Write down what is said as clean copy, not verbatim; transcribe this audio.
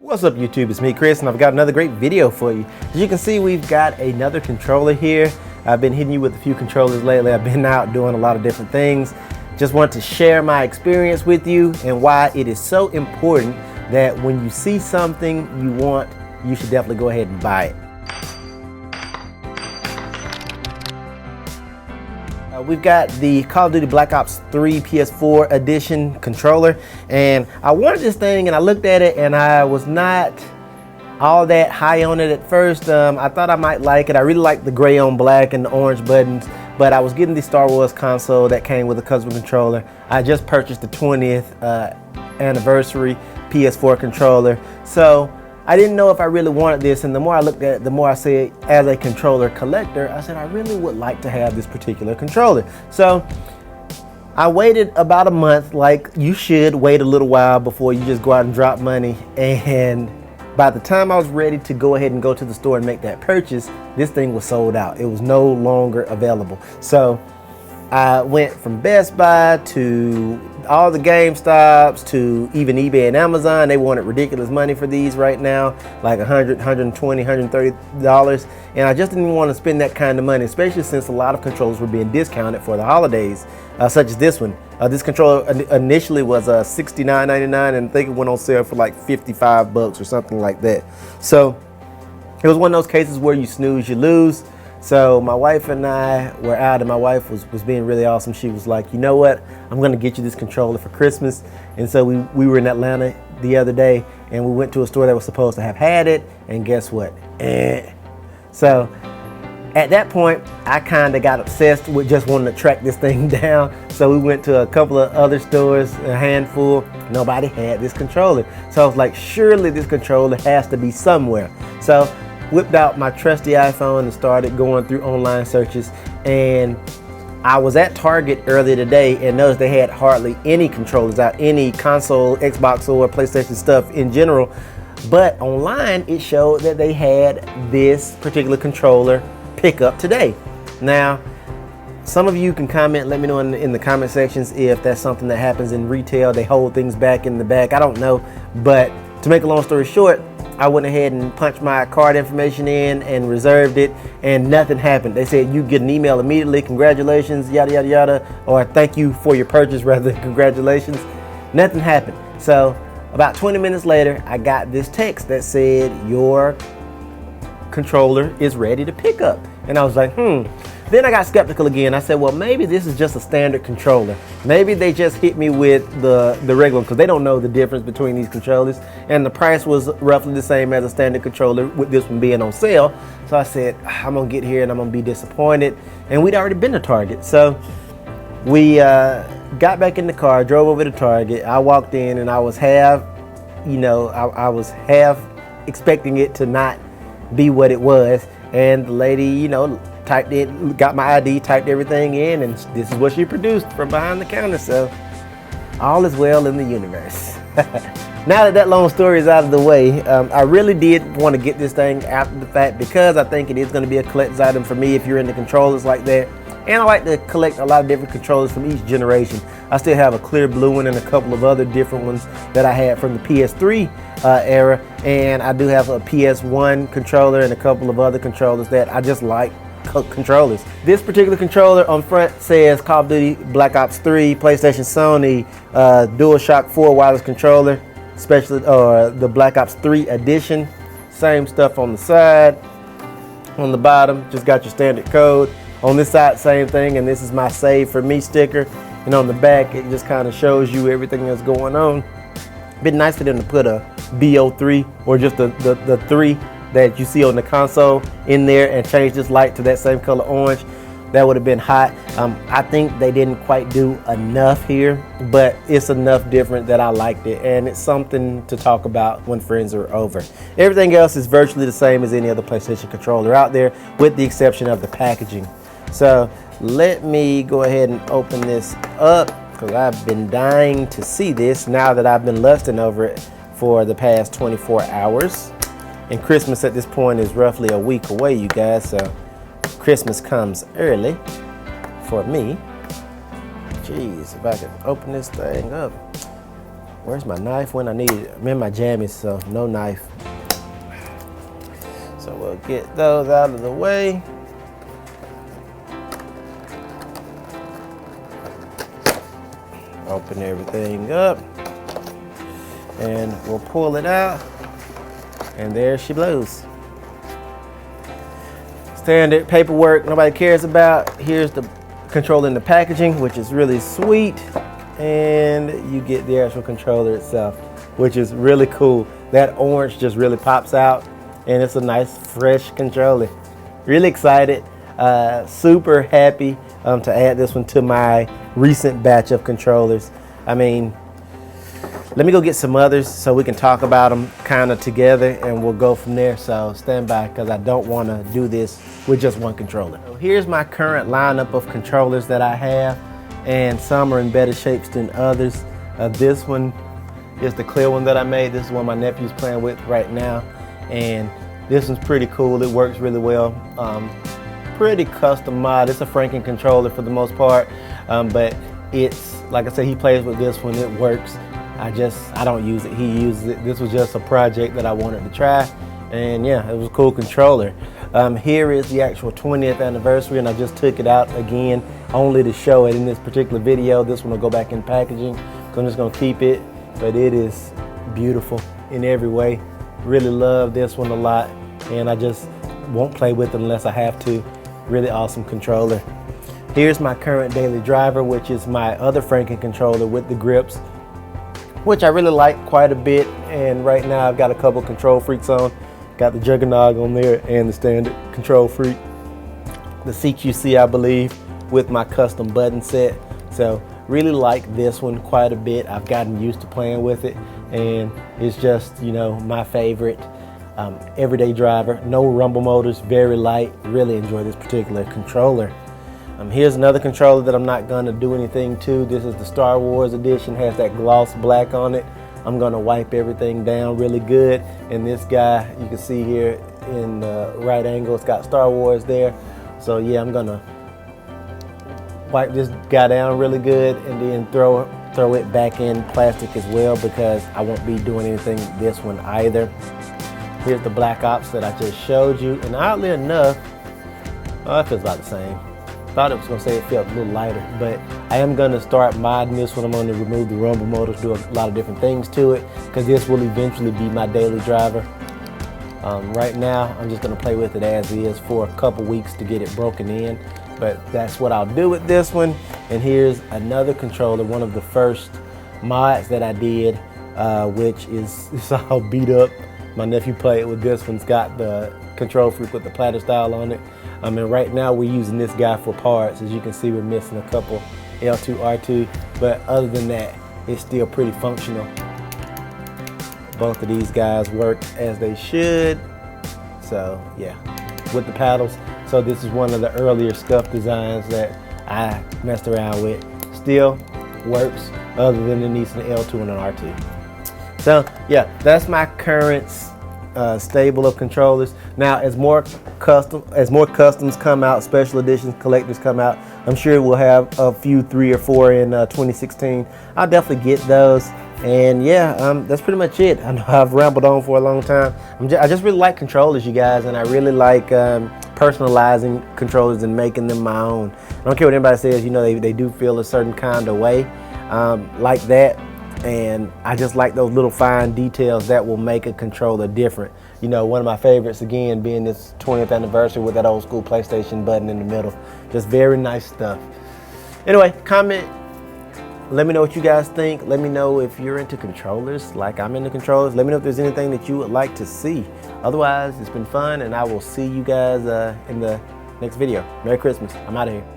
What's up YouTube, it's me Chris and I've got another great video for you. As you can see, we've got another controller here. I've been hitting you with a few controllers lately. I've been out doing a lot of different things. Just want to share my experience with you and why it is so important that when you see something you want, you should definitely go ahead and buy it. We've got the Call of Duty Black Ops 3 PS4 edition controller, and I wanted this thing and I looked at it and I was not all that high on it at first. I thought I might like it. I really like the gray on black and the orange buttons, but I was getting the Star Wars console that came with a custom controller. I just purchased the 20th anniversary PS4 controller, so I didn't know if I really wanted this, and the more I looked at it, the more I said, as a controller collector, I said I really would like to have this particular controller. So I waited about a month, like you should wait a little while before you just go out and drop money, and by the time I was ready to go ahead and go to the store and make that purchase, this thing was sold out. It was no longer available. So I went from Best Buy to all the GameStops to even eBay and Amazon. They wanted ridiculous money for these right now, like $100, $120, $130. And I just didn't want to spend that kind of money, especially since a lot of controllers were being discounted for the holidays, such as this one. This controller initially was $69.99, and I think it went on sale for like $55 or something like that. So it was one of those cases where you snooze, you lose. So my wife and I were out, and my wife was being really awesome. She was like, you know what, I'm gonna get you this controller for Christmas. And so we were in Atlanta the other day, and we went to a store that was supposed to have had it, and guess what? So at that point, I kind of got obsessed with just wanting to track this thing down. So we went to a couple of other stores, a handful. Nobody had this controller. So I was like, surely this controller has to be somewhere. So whipped out my trusty iPhone and started going through online searches, and I was at Target earlier today and noticed they had hardly any controllers out, any console, Xbox or PlayStation stuff in general, but online it showed that they had this particular controller pick up today. Now, some of you can comment, let me know in the comment sections if that's something that happens in retail. They hold things back in the back, I don't know, but to make a long story short, I went ahead and punched my card information in and reserved it, and nothing happened. They said you get an email immediately, congratulations, yada yada yada, or thank you for your purchase rather than congratulations. Nothing happened. So about 20 minutes later, I got this text that said your controller is ready to pick up, and I was like, Then I got skeptical again. I said, well, maybe this is just a standard controller. Maybe they just hit me with the regular, because they don't know the difference between these controllers. And the price was roughly the same as a standard controller, with this one being on sale. So I said, I'm gonna get here and I'm gonna be disappointed. And we'd already been to Target. So we got back in the car, drove over to Target. I walked in and I was half expecting it to not be what it was. And the lady, typed in, got my ID, typed everything in, and this is what she produced from behind the counter. So all is well in the universe. Now that long story is out of the way, I really did want to get this thing after the fact, because I think it is going to be a collector's item for me if you're into controllers like that. And I like to collect a lot of different controllers from each generation. I still have a clear blue one and a couple of other different ones that I had from the PS3 era, and I do have a PS1 controller and a couple of other controllers that I just like controllers. This particular controller on front says Call of Duty Black Ops 3, PlayStation, Sony, DualShock 4 wireless controller, especially the Black Ops 3 edition. Same stuff on the side. On the bottom, just got your standard code. On this side, same thing, and this is my Save For Me sticker. And on the back, it just kind of shows you everything that's going on. Been nice for them to put a BO3 or just the 3 that you see on the console in there, and change this light to that same color orange. That would have been hot. I think they didn't quite do enough here, but it's enough different that I liked it, and it's something to talk about when friends are over. Everything else is virtually the same as any other PlayStation controller out there, with the exception of the packaging. So let me go ahead and open this up, because I've been dying to see this now that I've been lusting over it for the past 24 hours. And Christmas at this point is roughly a week away, you guys, so Christmas comes early for me. Jeez, if I could open this thing up. Where's my knife when I need it? I'm in my jammies, so no knife. So we'll get those out of the way. Open everything up. And we'll pull it out. And there she blows. Standard paperwork nobody cares about. Here's the controller in the packaging, which is really sweet. And you get the actual controller itself, which is really cool. That orange just really pops out, and it's a nice fresh controller. Really excited, super happy to add this one to my recent batch of controllers. I mean, let me go get some others so we can talk about them kind of together, and we'll go from there. So stand by, because I don't want to do this with just one controller. So here's my current lineup of controllers that I have, and some are in better shapes than others. This one is the clear one that I made. This is one my nephew's playing with right now, and this one's pretty cool. It works really well. Pretty custom mod. It's a Franken controller for the most part, but it's, like I said, he plays with this one. It works. I don't use it. He uses it. This was just a project that I wanted to try, and yeah, it was a cool controller. Here is the actual 20th anniversary, and I just took it out again only to show it in this particular video. This one will go back in packaging, so I'm just gonna keep it, but it is beautiful in every way. Really love this one a lot, and I just won't play with it unless I have to. Really awesome controller. Here's my current daily driver, which is my other Franken controller with the grips, which I really like quite a bit. And right now I've got a couple control freaks on. Got the Juggernog on there and the standard control freak. The CQC, I believe, with my custom button set. So really like this one quite a bit. I've gotten used to playing with it, and it's just, you know, my favorite everyday driver. No rumble motors, very light. Really enjoy this particular controller. Here's another controller that I'm not gonna do anything to. This is the Star Wars edition, has that gloss black on it. I'm gonna wipe everything down really good. And this guy, you can see here in the right angle, it's got Star Wars there. So yeah, I'm gonna wipe this guy down really good, and then throw it back in plastic as well, because I won't be doing anything with this one either. Here's the Black Ops that I just showed you, and oddly enough, it feels about the same. Thought it was gonna say it felt a little lighter, but I am gonna start modding this one. I'm gonna remove the rumble motors, do a lot of different things to it, because this will eventually be my daily driver. Right now, I'm just gonna play with it as is for a couple weeks to get it broken in, but that's what I'll do with this one. And here's another controller, one of the first mods that I did, which is, it's all beat up. My nephew played with this one. It's got the control freak with the platter style on it. And right now we're using this guy for parts. As you can see, we're missing a couple L2, R2, but other than that, it's still pretty functional. Both of these guys work as they should. So yeah, with the paddles. So this is one of the earlier scuff designs that I messed around with. Still works, other than it needs an L2 and an R2. So yeah, that's my current stable of controllers. Now, as more customs come out, special editions, collectors come out, I'm sure we'll have a few, 3 or 4 in 2016. I'll definitely get those. And yeah, that's pretty much it. I know I've rambled on for a long time. I just really like controllers, you guys, and I really like personalizing controllers and making them my own. I don't care what anybody says, you know, they do feel a certain kind of way like that. And I just like those little fine details that will make a controller different. You know, one of my favorites, again, being this 20th anniversary with that old school PlayStation button in the middle. Just very nice stuff. Anyway, comment. Let me know what you guys think. Let me know if you're into controllers like I'm into controllers. Let me know if there's anything that you would like to see. Otherwise, it's been fun, and I will see you guys in the next video. Merry Christmas. I'm out of here.